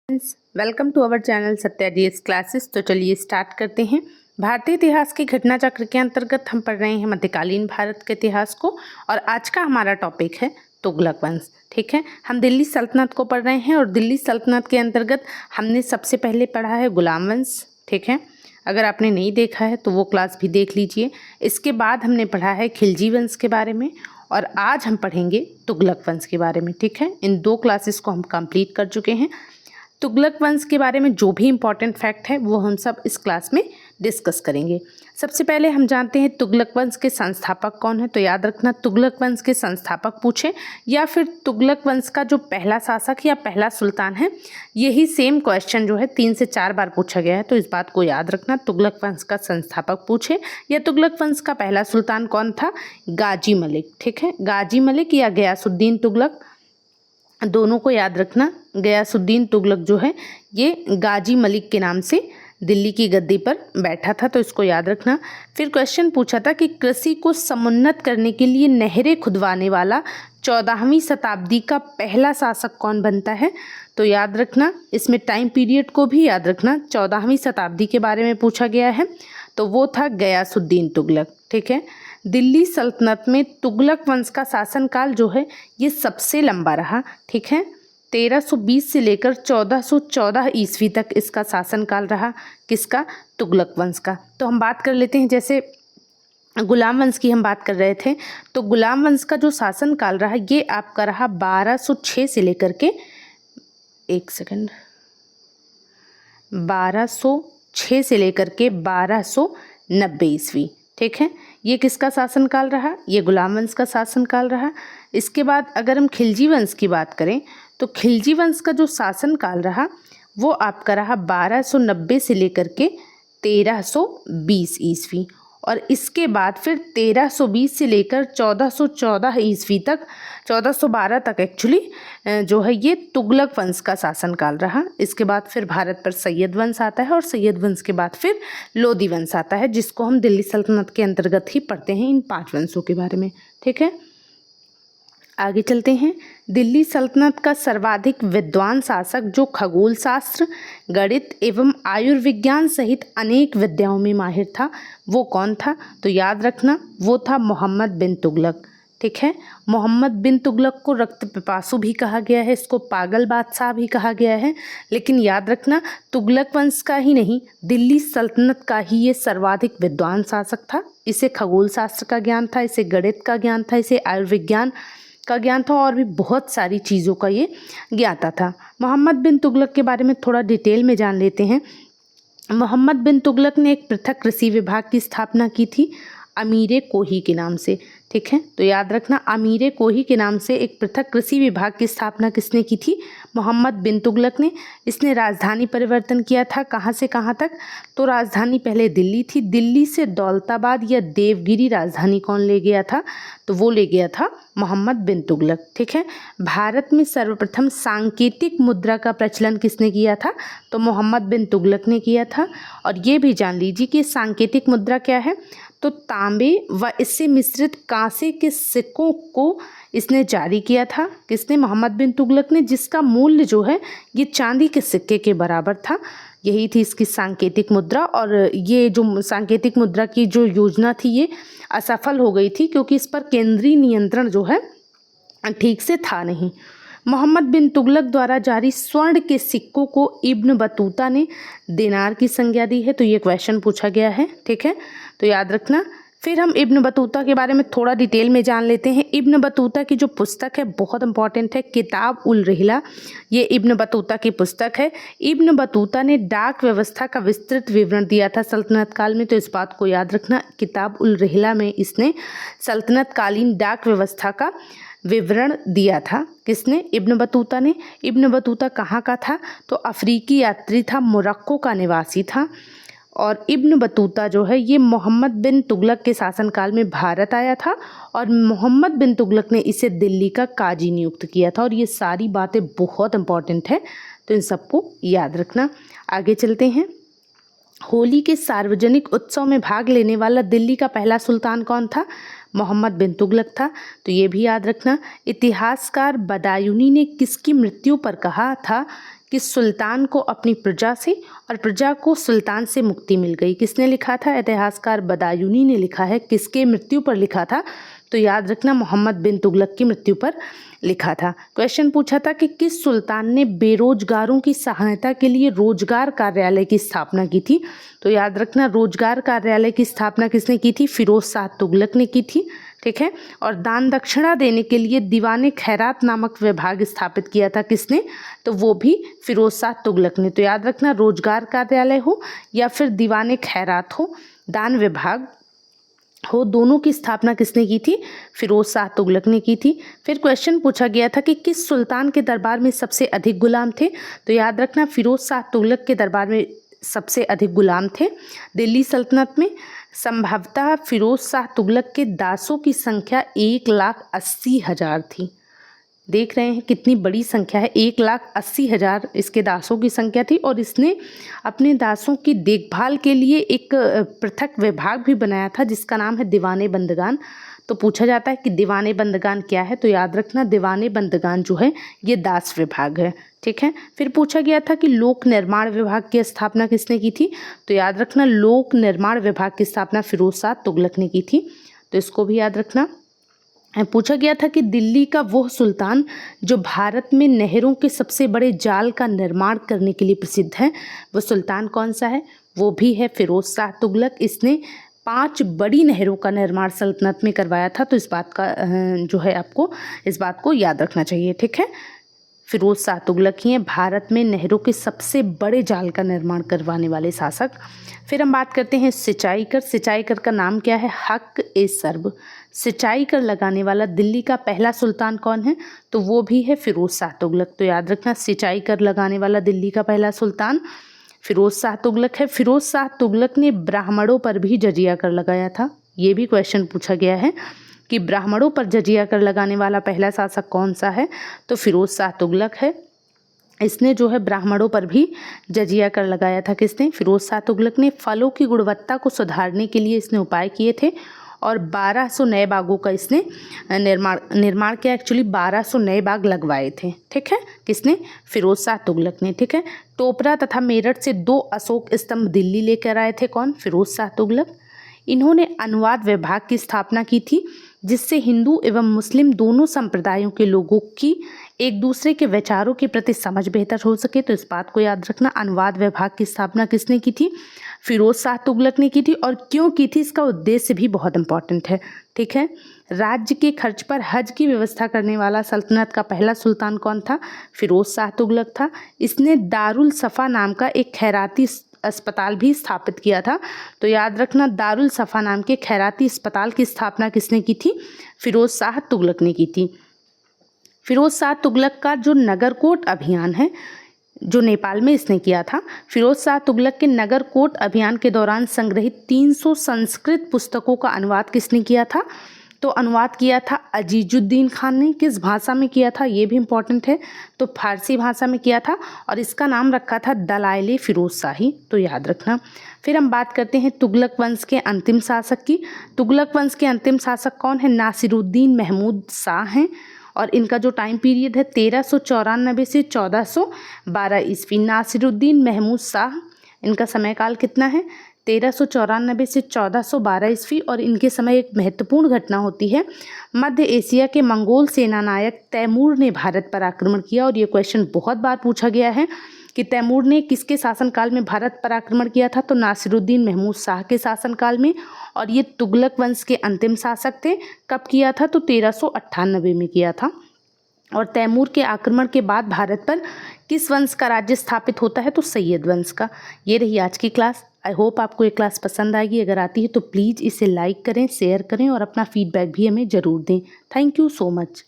Welcome to our channel Satya DS classes. तो चलिए start करते हैं। भारतीय इतिहास के घटना चक्र के अंतर्गत हम पढ़ रहे हैं मध्यकालीन भारत के इतिहास को, और आज का हमारा टॉपिक है तुगलक वंश। ठीक है, हम दिल्ली सल्तनत को पढ़ रहे हैं और दिल्ली सल्तनत के अंतर्गत हमने सबसे पहले पढ़ा है गुलाम वंश। ठीक है, अगर आपने नहीं देखा है तो वो क्लास भी देख लीजिए। इसके बाद हमने पढ़ा है खिलजी वंश के बारे में, और आज हम पढ़ेंगे तुगलक वंश के बारे में। ठीक है, इन दो क्लासेस को हम कंप्लीट कर चुके हैं। तुगलक वंश के बारे में जो भी इम्पॉर्टेंट फैक्ट है वो हम सब इस क्लास में डिस्कस करेंगे। सबसे पहले हम जानते हैं तुगलक वंश के संस्थापक कौन है। तो याद रखना, तुगलक वंश के संस्थापक पूछे या फिर तुगलक वंश का जो पहला शासक या पहला सुल्तान है, यही सेम क्वेश्चन जो है 3 से 4 बार पूछा गया है। तो इस बात को याद रखना, तुगलक वंश का संस्थापक पूछे या तुगलक वंश का पहला सुल्तान कौन था, गाजी मलिक। ठीक है, गाजी मलिक या गयासुद्दीन तुगलक, दोनों को याद रखना। गयासुद्दीन तुगलक जो है ये गाजी मलिक के नाम से दिल्ली की गद्दी पर बैठा था, तो इसको याद रखना। फिर क्वेश्चन पूछा था कि कृषि को समुन्नत करने के लिए नहरें खुदवाने वाला 14वीं शताब्दी का पहला शासक कौन बनता है। तो याद रखना, इसमें टाइम पीरियड को भी याद रखना। 14वीं शताब्दी के बारे में पूछा गया है, तो वो था गयासुद्दीन तुगलक। ठीक है, दिल्ली सल्तनत में तुगलक वंश का शासनकाल जो है ये सबसे लंबा रहा। ठीक है, 1320 से लेकर 1414 ईस्वी तक इसका शासनकाल रहा। किसका? तुगलक वंश का। तो हम बात कर लेते हैं, जैसे गुलाम वंश की हम बात कर रहे थे, तो गुलाम वंश का जो शासनकाल रहा ये आपका रहा 1206 से लेकर के 1206 से लेकर के 1290 ईस्वी। ठीक है, ये किसका शासनकाल रहा? ये गुलाम वंश का शासनकाल रहा। इसके बाद अगर हम खिलजी वंश की बात करें, तो खिलजी वंश का जो शासनकाल रहा वो आपका रहा 1290 से लेकर के 1320 ईस्वी, और इसके बाद फिर 1320 से लेकर 1414 ईस्वी तक, 1412 तक एक्चुअली जो है ये तुगलक वंश का शासनकाल रहा। इसके बाद फिर भारत पर सैयद वंश आता है, और सैयद वंश के बाद फिर लोधी वंश आता है, जिसको हम दिल्ली सल्तनत के अंतर्गत ही पढ़ते हैं इन 5 वंशों के बारे में। ठीक है, आगे चलते हैं। दिल्ली सल्तनत का सर्वाधिक विद्वान शासक जो खगोल शास्त्र, गणित एवं आयुर्विज्ञान सहित अनेक विद्याओं में माहिर था, वो कौन था? तो याद रखना, वो था मोहम्मद बिन तुगलक। ठीक है, मोहम्मद बिन तुगलक को रक्त पिपासु भी कहा गया है, इसको पागल बादशाह भी कहा गया है। लेकिन याद रखना, तुगलक वंश का ही नहीं, दिल्ली सल्तनत का ही ये सर्वाधिक विद्वान शासक था। इसे खगोल शास्त्र का ज्ञान था, इसे गणित का ज्ञान था, इसे आयुर्विज्ञान का ज्ञान था, और भी बहुत सारी चीज़ों का ये ज्ञाता था। मोहम्मद बिन तुगलक के बारे में थोड़ा डिटेल में जान लेते हैं। मोहम्मद बिन तुगलक ने एक पृथक कृषि विभाग की स्थापना की थी, अमीरे कोही के नाम से। ठीक है, तो याद रखना, अमीरे कोही के नाम से एक पृथक कृषि विभाग की स्थापना किसने की थी? मोहम्मद बिन तुगलक ने। इसने राजधानी परिवर्तन किया था, कहाँ से कहाँ तक? तो राजधानी पहले दिल्ली थी, दिल्ली से दौलताबाद या देवगिरी राजधानी कौन ले गया था? तो वो ले गया था मोहम्मद बिन तुगलक। ठीक है, भारत में सर्वप्रथम सांकेतिक मुद्रा का प्रचलन किसने किया था? तो मोहम्मद बिन तुगलक ने किया था। और ये भी जान लीजिए कि सांकेतिक मुद्रा क्या है। तो तांबे व इससे मिश्रित कांसे के सिक्कों को इसने जारी किया था। किसने? मोहम्मद बिन तुगलक ने, जिसका मूल्य जो है ये चांदी के सिक्के के बराबर था। यही थी इसकी सांकेतिक मुद्रा, और ये जो सांकेतिक मुद्रा की जो योजना थी ये असफल हो गई थी, क्योंकि इस पर केंद्रीय नियंत्रण जो है ठीक से था नहीं। मोहम्मद बिन तुगलक द्वारा जारी स्वर्ण के सिक्कों को इब्न बतूता ने दिनार की संज्ञा दी है, तो ये क्वेश्चन पूछा गया है। ठीक है, तो याद रखना। फिर हम इब्न बतूता के बारे में थोड़ा डिटेल में जान लेते हैं। इब्न बतूता की जो पुस्तक है बहुत इंपॉर्टेंट है, किताब उल रिहला, ये इब्न बतूता की पुस्तक है। इब्न बतूता ने डाक व्यवस्था का विस्तृत विवरण दिया था सल्तनत काल में, तो इस बात को याद रखना। किताब उल रिहला में इसने सल्तनत कालीन डाक व्यवस्था का विवरण दिया था। किसने? इब्न बतूता ने। इब्न बतूता कहाँ का था? तो अफ्रीकी यात्री था, मोरक्को का निवासी था। और इब्न बतूता जो है ये मोहम्मद बिन तुगलक के शासनकाल में भारत आया था, और मोहम्मद बिन तुगलक ने इसे दिल्ली का काजी नियुक्त किया था। और ये सारी बातें बहुत इंपॉर्टेंट है, तो इन सबको याद रखना। आगे चलते हैं। होली के सार्वजनिक उत्सव में भाग लेने वाला दिल्ली का पहला सुल्तान कौन था? मोहम्मद बिन तुगलक था, तो ये भी याद रखना। इतिहासकार बदायूनी ने किसकी मृत्यु पर कहा था कि सुल्तान को अपनी प्रजा से और प्रजा को सुल्तान से मुक्ति मिल गई। किसने लिखा था? इतिहासकार बदायूनी ने लिखा है। किसके मृत्यु पर लिखा था? तो याद रखना मोहम्मद बिन तुगलक की मृत्यु पर लिखा था। क्वेश्चन पूछा था कि किस सुल्तान ने बेरोजगारों की सहायता के लिए रोजगार कार्यालय की स्थापना की थी? तो याद रखना रोजगार कार्यालय की स्थापना किसने की थी? फिरोज शाह तुगलक ने की थी। ठीक है। और दान दक्षिणा देने के लिए दीवाने खैरात नामक विभाग स्थापित किया था। किसने? तो वो भी फिरोज शाह तुगलक ने। तो याद रखना रोजगार कार्यालय हो या फिर दीवाने खैरात हो, दान विभाग हो, दोनों की स्थापना किसने की थी? फिरोज शाह तुगलक ने की थी। फिर क्वेश्चन पूछा गया था कि किस सुल्तान के दरबार में सबसे अधिक गुलाम थे? तो याद रखना फिरोज शाह तुगलक के दरबार में सबसे अधिक गुलाम थे। दिल्ली सल्तनत में संभवतः फिरोज शाह तुगलक के दासों की संख्या 1,80,000 थी। देख रहे हैं कितनी बड़ी संख्या है, 1,80,000 इसके दासों की संख्या थी। और इसने अपने दासों की देखभाल के लिए एक पृथक विभाग भी बनाया था जिसका नाम है दीवाने बंदगान। तो पूछा जाता है कि दीवाने बंदगान क्या है? तो याद रखना दीवाने बंदगान जो है ये दास विभाग है। ठीक है। फिर पूछा गया था कि लोक निर्माण विभाग की स्थापना किसने की थी? तो याद रखना लोक निर्माण विभाग की स्थापना फिरोज शाह तुगलक ने की थी। तो इसको भी याद रखना। पूछा गया था कि दिल्ली का वह सुल्तान जो भारत में नहरों के सबसे बड़े जाल का निर्माण करने के लिए प्रसिद्ध है, वो सुल्तान कौन सा है? वो भी है फिरोज शाह तुगलक। इसने 5 बड़ी नहरों का निर्माण सल्तनत में करवाया था। तो इस बात का जो है आपको इस बात को याद रखना चाहिए। ठीक है। फिरोज शाह तुगलक ही हैं भारत में नहरों के सबसे बड़े जाल का निर्माण करवाने वाले शासक। फिर हम बात करते हैं सिंचाई कर। सिंचाई कर का नाम क्या है? हक ए सर्ब। सिंचाई कर लगाने वाला दिल्ली का पहला सुल्तान कौन है? तो वो भी है फिरोज शाह तुगलक। तो याद रखना सिंचाई कर लगाने वाला दिल्ली का पहला सुल्तान फिरोज शाह तुगलक है। फिरोज शाह तुगलक ने ब्राह्मणों पर भी जजिया कर लगाया था। ये भी क्वेश्चन पूछा गया है कि ब्राह्मणों पर जजिया कर लगाने वाला पहला शासक कौन सा है? तो फिरोज शाह तुगलक है। इसने जो है ब्राह्मणों पर भी जजिया कर लगाया था। किसने? फिरोज शाह तुगलक ने। फलों की गुणवत्ता को सुधारने के लिए इसने उपाय किए थे और 1200 नए बागों का इसने निर्माण किया। एक्चुअली 1200 नए बाग लगवाए थे। ठीक है। किसने? फिरोज शाह तुगलक ने। ठीक है। टोपरा तथा मेरठ से 2 अशोक स्तंभ दिल्ली लेकर आए थे। कौन? फिरोज शाह तुगलक। इन्होंने अनुवाद विभाग की स्थापना की थी जिससे हिंदू एवं मुस्लिम दोनों संप्रदायों के लोगों की एक दूसरे के विचारों के प्रति समझ बेहतर हो सके। तो इस बात को याद रखना। अनुवाद विभाग की स्थापना किसने की थी? फिरोज शाह तुगलक ने की थी। और क्यों की थी इसका उद्देश्य भी बहुत इंपॉर्टेंट है। ठीक है। राज्य के खर्च पर हज की व्यवस्था करने वाला सल्तनत का पहला सुल्तान कौन था? फिरोज शाह तुगलक था। इसने दारुल सफ़ा नाम का एक खैराती अस्पताल भी स्थापित किया था। तो याद रखना दारुल सफ़ा नाम के खैराती अस्पताल की स्थापना किसने की थी? फिरोज शाह तुगलक ने की थी। फिरोज शाह तुगलक का जो नगरकोट अभियान है जो नेपाल में इसने किया था, फिरोज शाह तुगलक के नगरकोट अभियान के दौरान संग्रहित 300 संस्कृत पुस्तकों का अनुवाद किसने किया था? तो अनुवाद किया था अजीजुद्दीन खान ने। किस भाषा में किया था? ये भी इम्पॉर्टेंट है। तो फारसी भाषा में किया था और इसका नाम रखा था दलाइल फिरोज शाही। तो याद रखना। फिर हम बात करते हैं तुगलक वंश के अंतिम शासक की। तुगलक वंश के अंतिम शासक कौन है? नासिरुद्दीन महमूद शाह हैं और इनका जो टाइम पीरियड है 1394 से 1412 ईस्वी। नासिरुद्दीन महमूद शाह, इनका समय काल कितना है? 1394 से 1412 ईस्वी। और इनके समय एक महत्वपूर्ण घटना होती है। मध्य एशिया के मंगोल सेना नायक तैमूर ने भारत पर आक्रमण किया। और ये क्वेश्चन बहुत बार पूछा गया है कि तैमूर ने किसके शासनकाल में भारत पर आक्रमण किया था? तो नासिरुद्दीन महमूद शाह के शासनकाल में। और ये तुगलक वंश के अंतिम शासक थे। कब किया था? तो 1398 में किया था। और तैमूर के आक्रमण के बाद भारत पर किस वंश का राज्य स्थापित होता है? तो सैयद वंश का। ये रही आज की क्लास। आई होप आपको ये क्लास पसंद आएगी। अगर आती है तो प्लीज़ इसे लाइक करें, शेयर करें और अपना फीडबैक भी हमें ज़रूर दें। Thank you so much.